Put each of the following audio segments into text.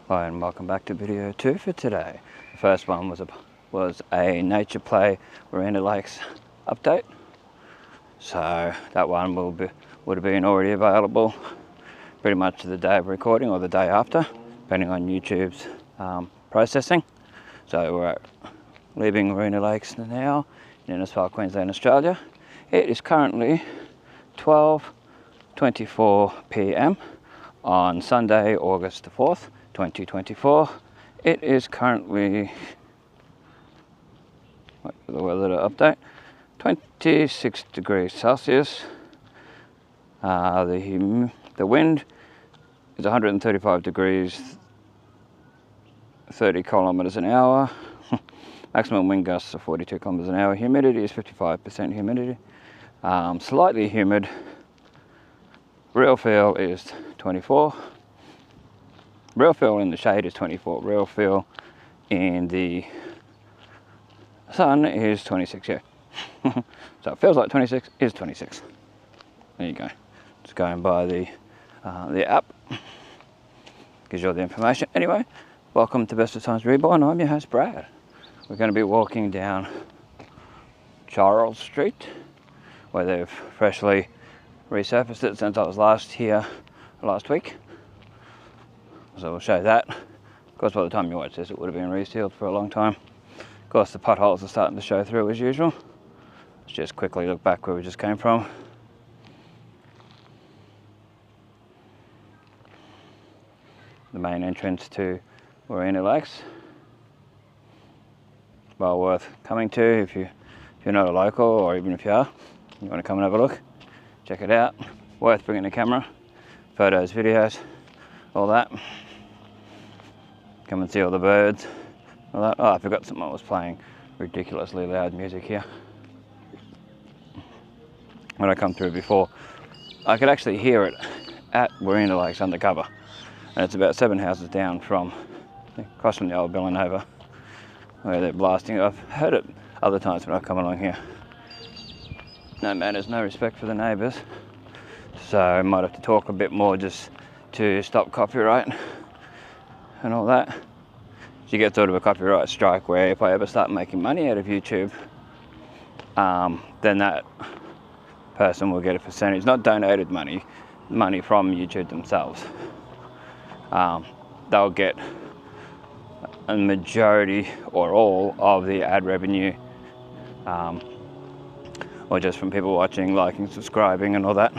Hi and welcome back to video 2 for today. The first one was a nature play Marina Lakes update. So that one would have been already available pretty much the day of recording or the day after, depending on YouTube's processing. So we're leaving Marina Lakes now in Innisfail, Queensland, Australia. It is currently 12:24 p.m. on Sunday, August the 4th, 2024. It is currently, wait for the weather to update, 26 degrees Celsius. The wind is 135 degrees, 30 kilometers an hour. Maximum wind gusts are 42 kilometers an hour. Humidity is 55% humidity. Slightly humid. Real feel is 24. Real feel in the shade is 24. Real feel in the sun is 26, yeah. So it feels like 26, is 26. There you go. Just going by the app. Gives you all the information. Anyway, welcome to Bestestimes Reborn. I'm your host, Brad. We're going to be walking down Charles Street, where they've freshly resurfaced it since I was last here last week. So we'll show that. Of course, by the time you watch this, it would have been resealed for a long time. Of course, the potholes are starting to show through as usual. Let's just quickly look back where we just came from. The main entrance to Marina Lakes. Well worth coming to if you're not a local, or even if you are, you want to come and have a look. Check it out. Worth bringing a camera, photos, videos, all that. Come and see all the birds, all that. Oh, I forgot someone was playing ridiculously loud music here. When I come through before, I could actually hear it at Marina Lakes undercover. And it's about 7 houses down from, across from the old Villanova, where they're blasting. I've heard it other times when I've come along here. No manners, no respect for the neighbours. So I might have to talk a bit more just to stop copyright and all that. So you get sort of a copyright strike where if I ever start making money out of YouTube, then that person will get a percentage, not donated money from YouTube themselves. They'll get a majority or all of the ad revenue, or just from people watching, liking, subscribing and all that.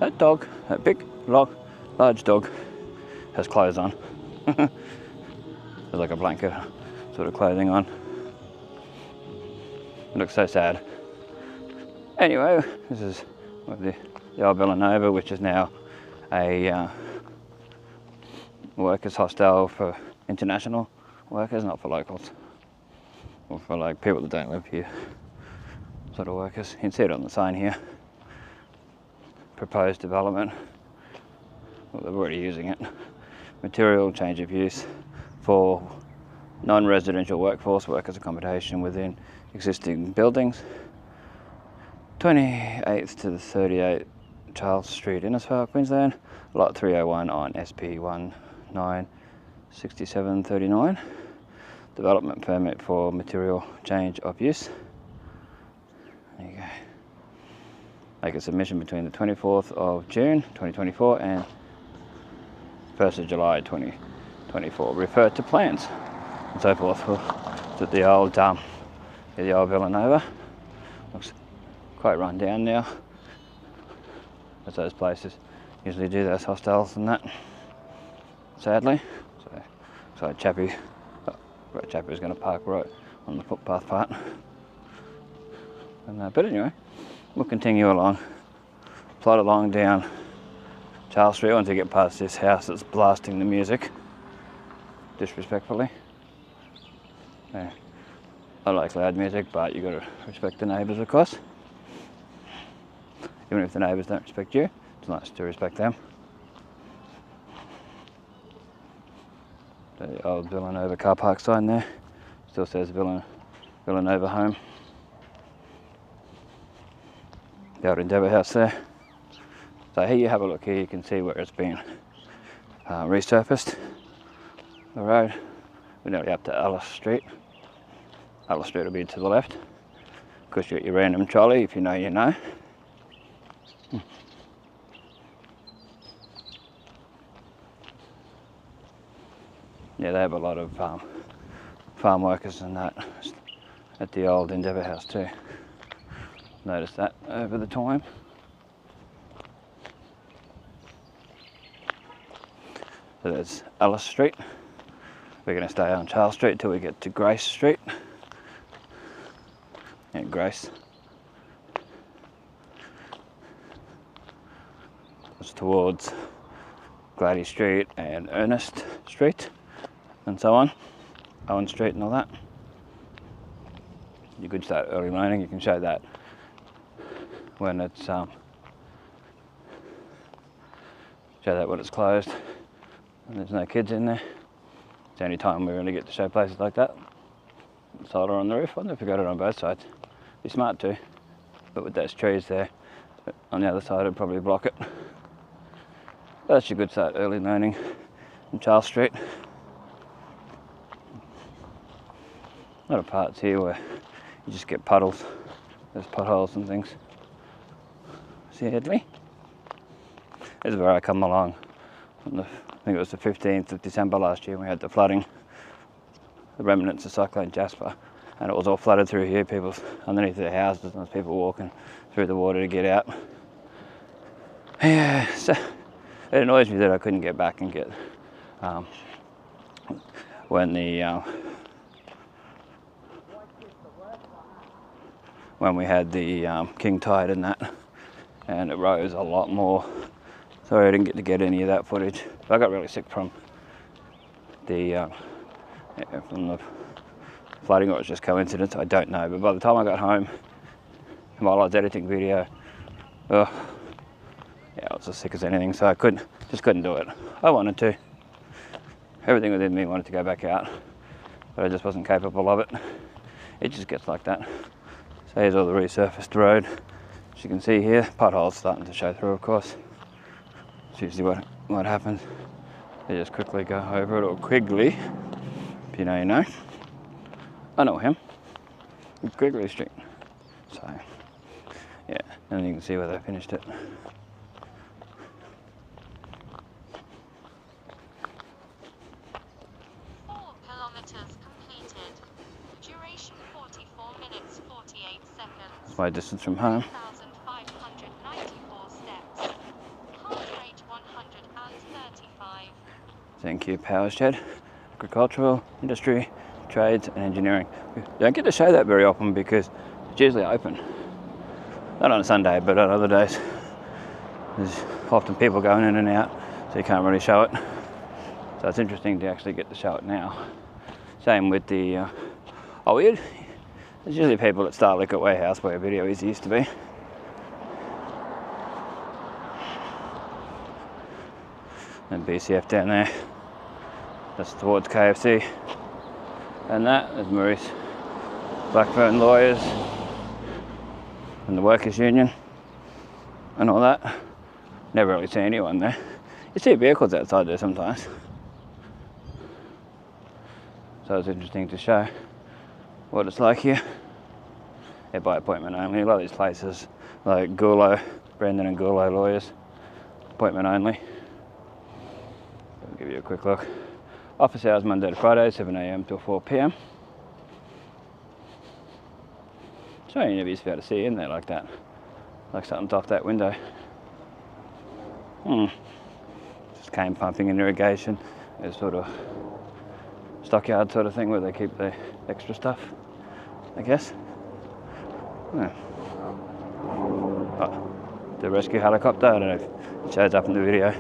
That dog, that big, large dog, has clothes on. There's like a blanket sort of clothing on. It looks so sad. Anyway, this is the old Villanova, which is now a workers' hostel for international workers, not for locals, or for like people that don't live here, sort of workers. You can see it on the sign here. Proposed development. Well, they're already using it. Material change of use for non-residential workforce, workers' accommodation within existing buildings. 28th to the 38th Charles Street, Innisfail, Queensland. Lot 301 on SP 196739. Development permit for material change of use. There you go. Make a submission between the 24th of June 2024 and 1st of July 2024. Refer to plans and so forth. It's at the old Villanova. Looks quite run down now, as those places usually do, those hostels and that, sadly. So Chappie's going to park right on the footpath part. But anyway, we'll continue along, plod along down Charles Street once we get past this house that's blasting the music disrespectfully. Yeah. I like loud music, but you got to respect the neighbours, of course. Even if the neighbours don't respect you, it's nice to respect them. The old Villanova car park sign there still says Villanova Home. The old Endeavour House there. So here you have a look here, you can see where it's been resurfaced. the road. We're nearly up to Alice Street. Alice Street will be to the left. Of course, you got your random trolley, if you know, you know. Yeah, they have a lot of farm workers and that at the old Endeavour House too. Noticed that over the time. So there's Alice Street. We're going to stay on Charles Street till we get to Grace Street. And Grace. It's towards Glady Street and Ernest Street and so on. Owen Street and all that. You could start early morning, you can show that when it's show that when it's closed and there's no kids in there. It's the only time we really get to show places like that. Solar on the roof. I wonder if we got it on both sides. Be smart too, but with those trees there on the other side it'd probably block it. That's your good start early morning in Charles Street. A lot of parts here where you just get puddles. There's potholes and things. See Headley? This is where I come along. From the, I think it was the 15th of December last year. We had the flooding, the remnants of Cyclone Jasper, and it was all flooded through here. People's underneath their houses, and there's people walking through the water to get out. Yeah, so it annoys me that I couldn't get back and get when we had the king tide and that, and it rose a lot more. Sorry I didn't get to get any of that footage. But I got really sick from the flooding, or it was just coincidence, I don't know. But by the time I got home, while I was editing video, yeah, I was as sick as anything, so I just couldn't do it. I wanted to. Everything within me wanted to go back out, but I just wasn't capable of it. It just gets like that. So here's all the resurfaced road. As you can see here, potholes starting to show through, of course. It's usually what happens. They just quickly go over it, or Quigley, if you know, you know. I know him. Quigley Street. So, yeah, and you can see where they finished it. 4 kilometers completed. Duration 44 minutes 48 seconds. That's my distance from home. 1,594 steps. Heart rate 135. Thank you, Power Shed. Agricultural, industry, trades and engineering. We don't get to show that very often because it's usually open. Not on a Sunday, but on other days. There's often people going in and out, so you can't really show it. So it's interesting to actually get to show it now. Same with the, there's usually people at Star Liquor Warehouse where video is used to be. And BCF down there. That's towards KFC. And that is Maurice Blackburn Lawyers and the Workers' Union and all that. Never really see anyone there. You see vehicles outside there sometimes. So it's interesting to show what it's like here. Yeah, by appointment only. A lot of these places, like Goulot, Brendan and Goulot Lawyers, appointment only. I'll give you a quick look. Office hours Monday to Friday, 7 AM till 4 PM. So you never used to be able to see in there like that. Like something's off that window. Just cane pumping and irrigation. It's sort of stockyard sort of thing where they keep the extra stuff, I guess. Yeah. Oh, the rescue helicopter, I don't know if it shows up in the video.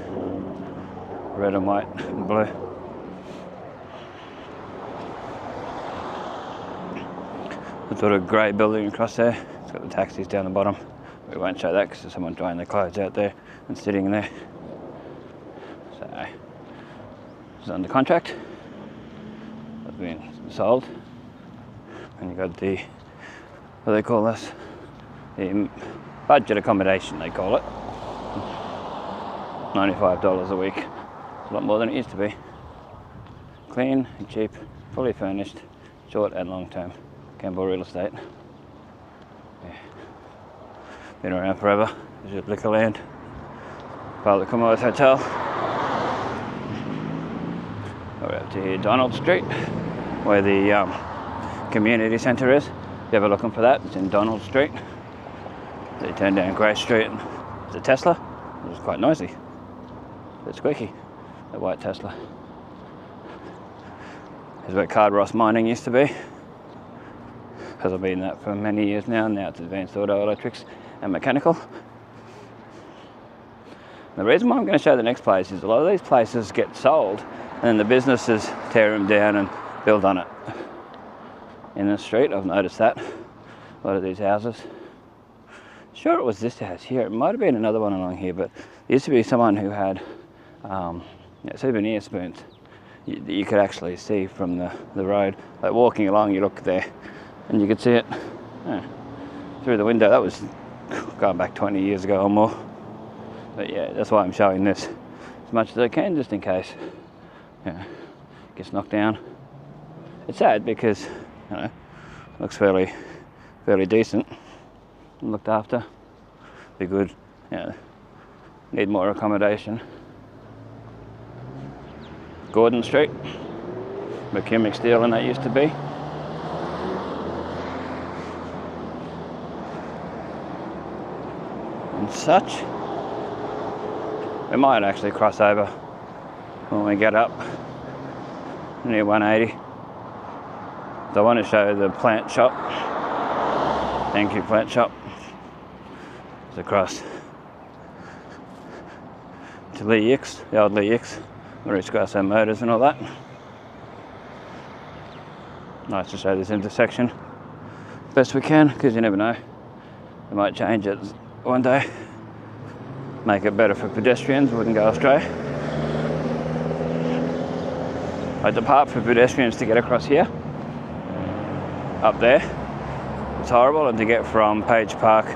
Red and white and blue. The sort of grey building across there. It's got the taxis down the bottom. We won't show that because there's someone drying their clothes out there and sitting there. So, it's under contract. It's been sold. And you've got the, what do they call this? The budget accommodation, they call it. $95 a week. A lot more than it used to be. clean and cheap, fully furnished, short and long term. Campbell Real Estate. Yeah. Been around forever. There's your Liquorland. Part of the Commonwealth Hotel. We're up to here, Donald Street, where the community centre is. If you're ever looking for that, it's in Donald Street. So you turn down Grey Street and there's a Tesla. It's quite noisy. It's squeaky, the white Tesla. Is where Cardross Mining used to be. Because I've been that for many years now. Now it's Advanced Auto Electrics and Mechanical. The reason why I'm going to show the next place is a lot of these places get sold and then the businesses tear them down and build on it. In the street, I've noticed that. A lot of these houses. Sure, it was this house here. It might have been another one along here, but there used to be someone who had souvenir spoons that you could actually see from the road. Like walking along, you look there and you could see it through the window. That was going back 20 years ago or more. But yeah, that's why I'm showing this as much as I can, just in case gets knocked down. It's sad because it looks fairly decent and looked after. Be good. Need more accommodation. Gordon Street, McCumic Steel, and that used to be. And such. We might actually cross over when we get up near 180. So I want to show the plant shop. Thank you, plant shop. It's across to Lee Hicks, the old Lee Hicks, where it's got some motors and all that. Nice to show this intersection best we can, because you never know. We might change it one day. Make it better for pedestrians, wouldn't go astray. I depart for pedestrians to get across here. Up there, it's horrible, and to get from Page Park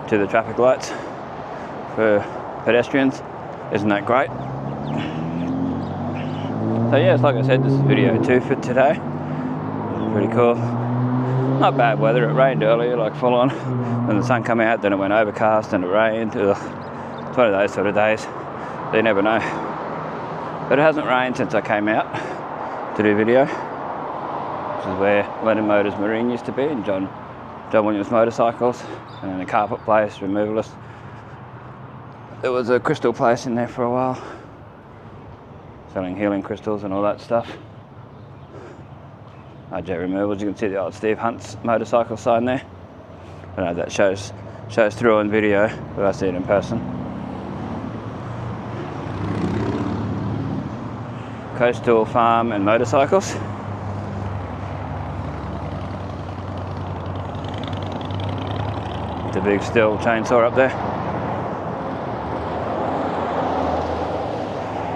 to the traffic lights for pedestrians isn't that great. So yes, like I said, this is video 2 for today. Pretty cool. Not bad weather. It rained earlier, like full on. When the sun came out, then it went overcast and it rained. Ugh. It's one of those sort of days. So you never know. But it hasn't rained since I came out to do video. This is where Lennon Motors Marine used to be, and John Williams Motorcycles, and then a carpet place, removalist. There was a crystal place in there for a while, selling healing crystals and all that stuff. RJ Removals, you can see the old Steve Hunt's motorcycle sign there. I know that shows through on video, but I see it in person. Coastal Farm and Motorcycles. The big steel chainsaw up there.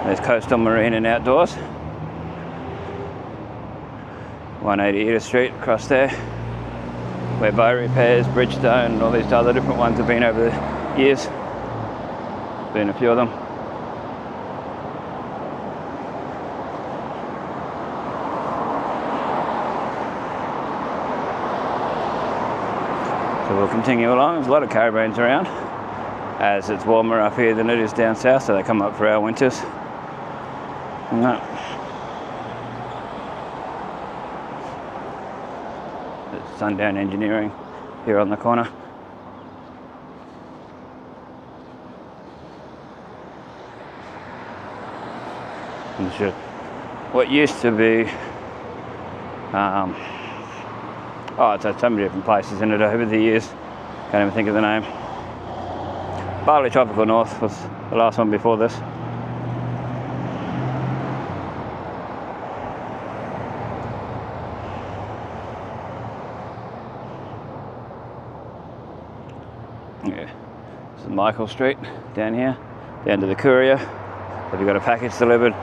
There's Coastal Marine and Outdoors. 180 Edith Street across there, where Bow Repairs, Bridgestone, and all these other different ones have been over the years. Been a few of them. So we'll continue along. There's a lot of caravans around, as it's warmer up here than it is down south, so they come up for our winters. No. There's Sundown Engineering here on the corner. And what used to be it's had so many different places in it over the years. Can't even think of the name. Barley Tropical North was the last one before this. Yeah, this is Michael Street down here, down to the courier. Have you got a package delivered?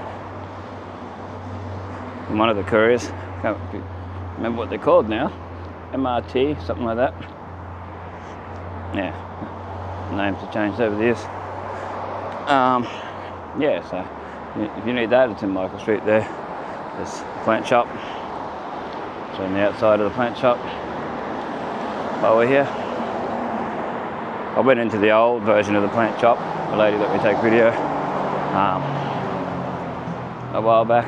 From one of the couriers, can't remember what they're called now. MRT, something like that. Yeah, names have changed over the years. Yeah, so if you need that, it's in Michael Street there. This plant shop. So on the outside of the plant shop. While we're here, I went into the old version of the plant shop. The lady let me take video a while back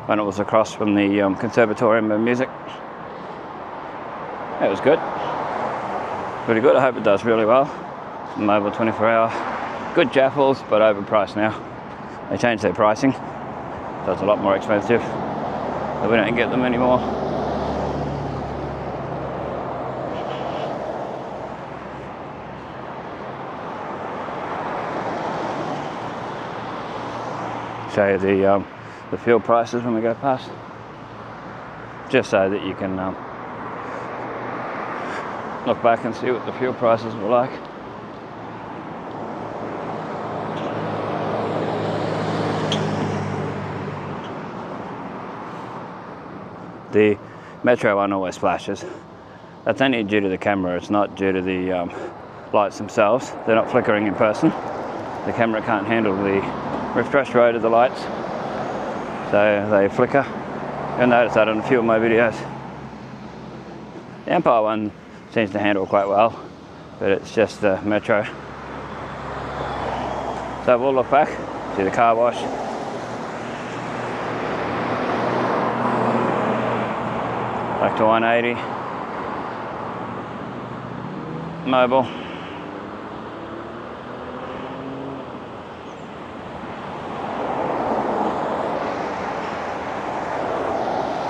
when it was across from the Conservatorium of Music. It was good. Pretty good. I hope it does really well. Mobile 24-hour. Good jaffles, but overpriced now. They changed their pricing, so it's a lot more expensive. So we don't get them anymore. Show you the fuel prices when we go past, just so that you can look back and see what the fuel prices were like. The Metro one always flashes. That's only due to the camera, it's not due to the lights themselves. They're not flickering in person. The camera can't handle the refresh rate of the lights, so they flicker. You'll notice that on a few of my videos. The Empire one seems to handle quite well, but it's just the Metro. So we'll look back, see the car wash. Back to 180. Mobile.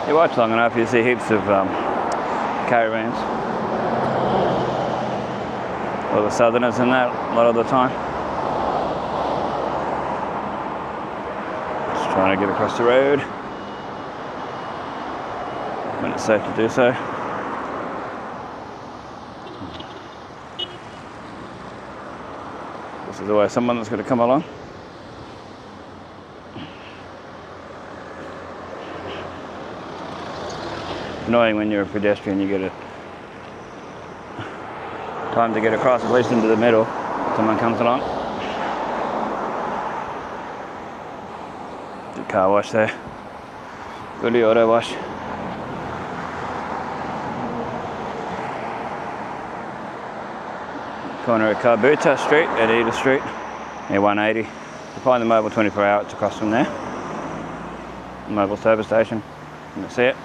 You watch long enough, you see heaps of caravans. Or the Southerners in that a lot of the time. Just trying to get across the road when it's safe to do so. This is the way someone that's going to come along. Annoying when you're a pedestrian, you get a time to get across, at least into the middle. Someone comes along. The car wash there. Goodie auto wash. Corner of Carbuta Street at Edith Street, near 180. You find the Mobile 24-hour, it's across from there. The mobile service station, you can see it.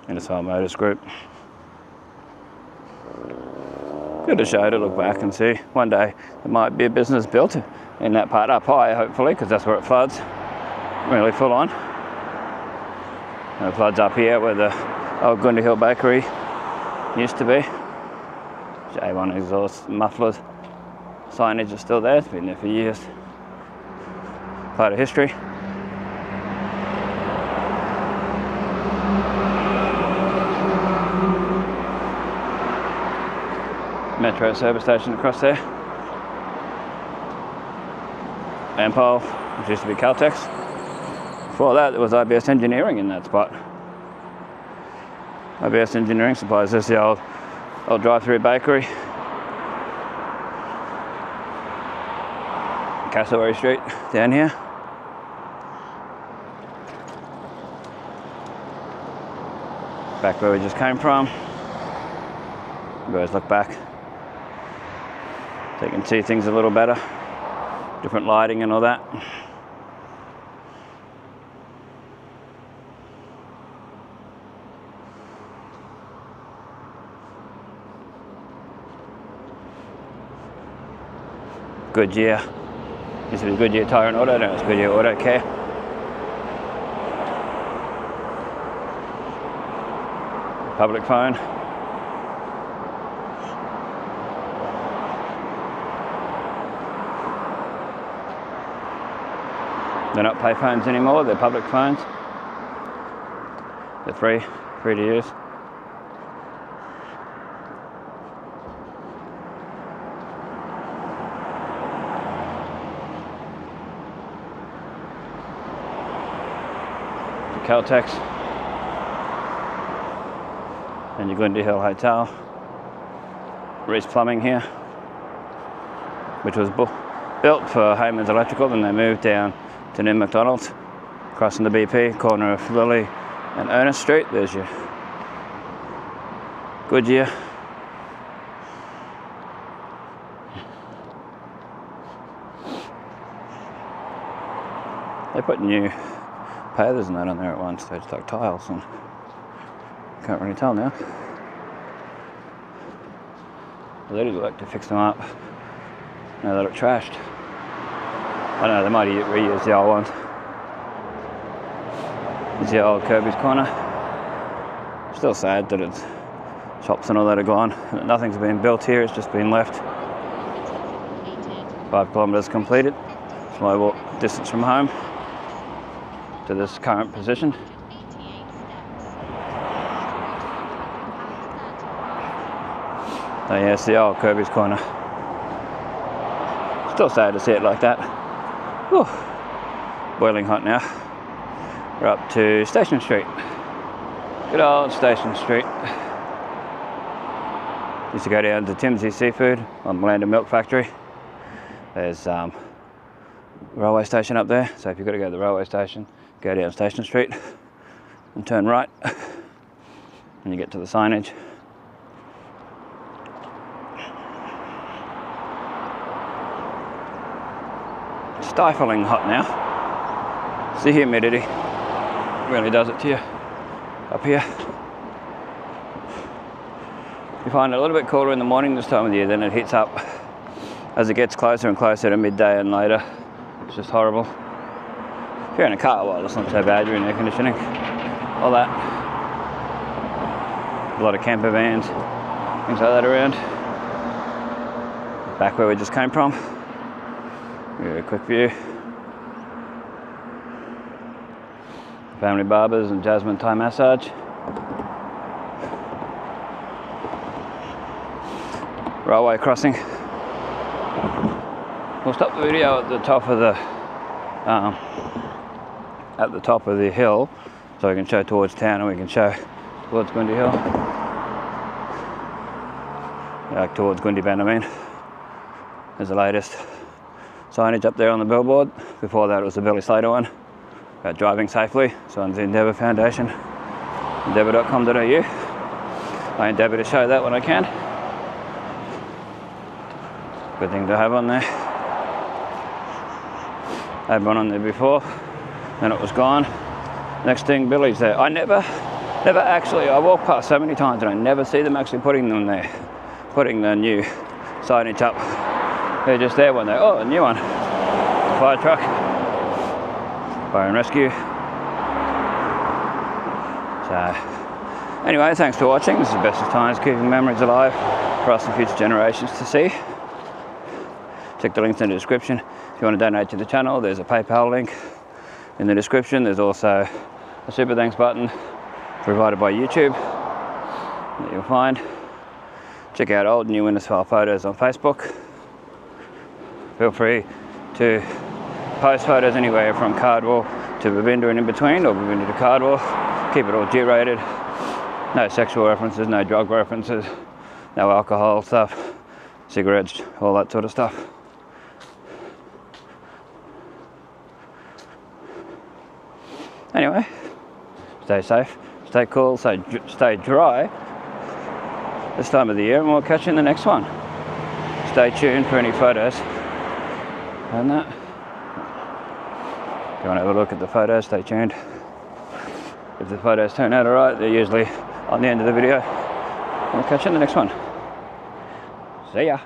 Innisfail Motors Group. Good to show to look back and see. One day there might be a business built in that part up high, hopefully, because that's where it floods really full on. And it floods up here where the old Gundy Hill Bakery used to be. J1 exhaust mufflers. Signage is still there, it's been there for years. Part of history. Metro service station across there. Ampol, which used to be Caltex. Before that, there was IBS Engineering in that spot. IBS Engineering supplies us the old drive-through bakery. Castleway Street down here. Back where we just came from. You guys look back. So you can see things a little better, different lighting and all that. Goodyear. Used to be Goodyear Tire and Auto, now it's Goodyear Auto Care. Public phone. They're not pay phones anymore, they're public phones. They're free to use. Caltex. And your Glendy Hill Hotel. Reese Plumbing here, which was built for Hayman's Electrical, then they moved down to New McDonald's, crossing the BP, corner of Lily and Ernest Street. There's your Goodyear. They put new pavers and that on there at one stage, like tiles, and can't really tell now. They did work to fix them up. Now they look trashed. I don't know, they might reuse the old ones. It's the old Kirby's Corner. Still sad that it's shops and all that are gone. Nothing's been built here, it's just been left. 5 kilometres completed. It's my walk distance from home to this current position. So yeah, it's the old Kirby's Corner. Still sad to see it like that. Whew. Boiling hot now. We're up to Station Street. Good old Station Street. Used to go down to Timsy Seafood on the Land and Milk Factory. There's railway station up there, so if you've got to go to the railway station, go down Station Street and turn right and you get to the signage. Stifling hot now. It's the humidity. Really does it to you up here. You find it a little bit cooler in the morning this time of the year, then it heats up as it gets closer and closer to midday and later. It's just horrible. If you're in a car, well, it's not so bad. You're in air conditioning, all that. A lot of camper vans, things like that around. Back where we just came from. Very quick view. Family Barbers and Jasmine Thai Massage. Railway crossing. We'll stop the video at the top of the hill, so we can show towards town and we can show towards Glendy Hill. Like towards Glendy Bend, I mean. There's the latest signage up there on the billboard. Before that it was the Billy Slater one about driving safely. So on the Endeavour Foundation, endeavour.com.au. I endeavour to show that when I can. Good thing to have on there. I had one on there before, then it was gone. Next thing, Billy's there. I never actually, I walk past so many times and I never see them actually putting them there, putting the new signage up. They're just there when they, oh, a new one. Fire truck, fire and rescue. So, anyway, thanks for watching. This is Bestestimes, keeping memories alive for us and future generations to see. Check the links in the description. If you want to donate to the channel, there's a PayPal link in the description. There's also a super thanks button provided by YouTube that you'll find. Check out old new Innisfail photos on Facebook. Feel free to post photos anywhere from Cardwell to Babinda and in between, or Babinda to Cardwell. Keep it all G-rated. No sexual references, no drug references, no alcohol stuff, cigarettes, all that sort of stuff. Anyway, stay safe, stay cool, stay dry this time of the year, and we'll catch you in the next one. Stay tuned for any photos and that. If you want to have a look at the photos, stay tuned. If the photos turn out alright, they're usually on the end of the video. We'll catch you in the next one. See ya.